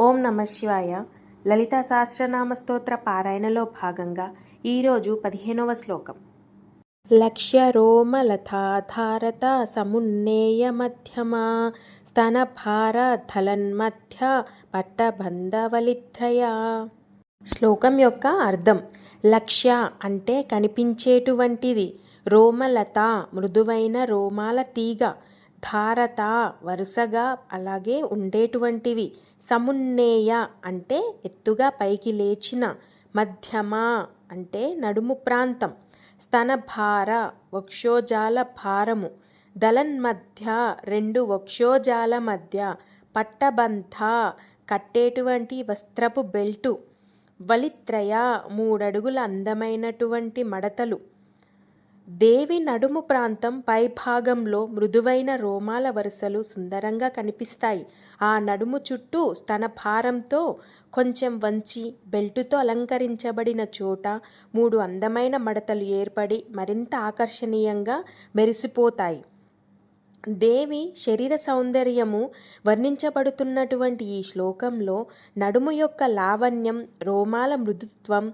ఓం నమ శివాయ. లలితా సహస్రనామ స్తోత్ర పారాయణలో భాగంగా ఈరోజు 15వ శ్లోకం. లక్ష్య రోమలతాధారత సమున్నేయ మధ్యమా స్తనభార ధలన్మధ్య పట్టబంధవలిత్రయ. శ్లోకం యొక్క అర్థం: లక్ష్య అంటే కనిపించేటువంటిది, రోమలత మృదువైన రోమాల తీగ, ధారత వరుసగా అలాగే ఉండేటువంటివి, సమున్నేయ అంటే ఎత్తుగా పైకి లేచిన, మధ్యమ అంటే నడుము ప్రాంతం, స్తనభార వక్షోజాల భారము, దళన్మధ్య రెండు వక్షోజాల మధ్య, పట్టబంధ కట్టేటువంటి వస్త్రపు బెల్టు, వలిత్రయ మూడడుగుల అందమైనటువంటి మడతలు. దేవి నడుము ప్రాంతం పైభాగంలో మృదువైన రోమాల వరుసలు సుందరంగా కనిపిస్తాయి. ఆ నడుము చుట్టూ స్తనభారంతో కొంచెం వంచి బెల్టుతో అలంకరించబడిన చోట 3 అందమైన మడతలు ఏర్పడి మరింత ఆకర్షణీయంగా మెరిసిపోతాయి. దేవి శరీర సౌందర్యము వర్ణించబడుతున్నటువంటి ఈ శ్లోకంలో నడుము యొక్క లావణ్యం, రోమాల మృదుత్వం,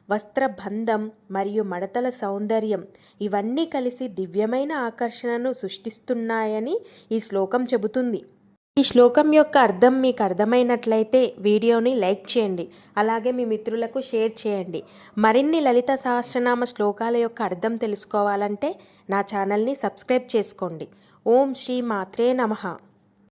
వస్త్రబంధం మరియు మడతల సౌందర్యం ఇవన్నీ కలిసి దివ్యమైన ఆకర్షణను సృష్టిస్తున్నాయని ఈ శ్లోకం చెబుతుంది. ఈ శ్లోకం యొక్క అర్థం మీకు అర్థమైనట్లయితే వీడియోని లైక్ చేయండి, అలాగే మీ మిత్రులకు షేర్ చేయండి. మరిన్ని లలిత సహస్రనామ శ్లోకాల యొక్క అర్థం తెలుసుకోవాలంటే నా ఛానల్ని సబ్స్క్రైబ్ చేసుకోండి. ఓం శ్రీ మాత్రే నమః.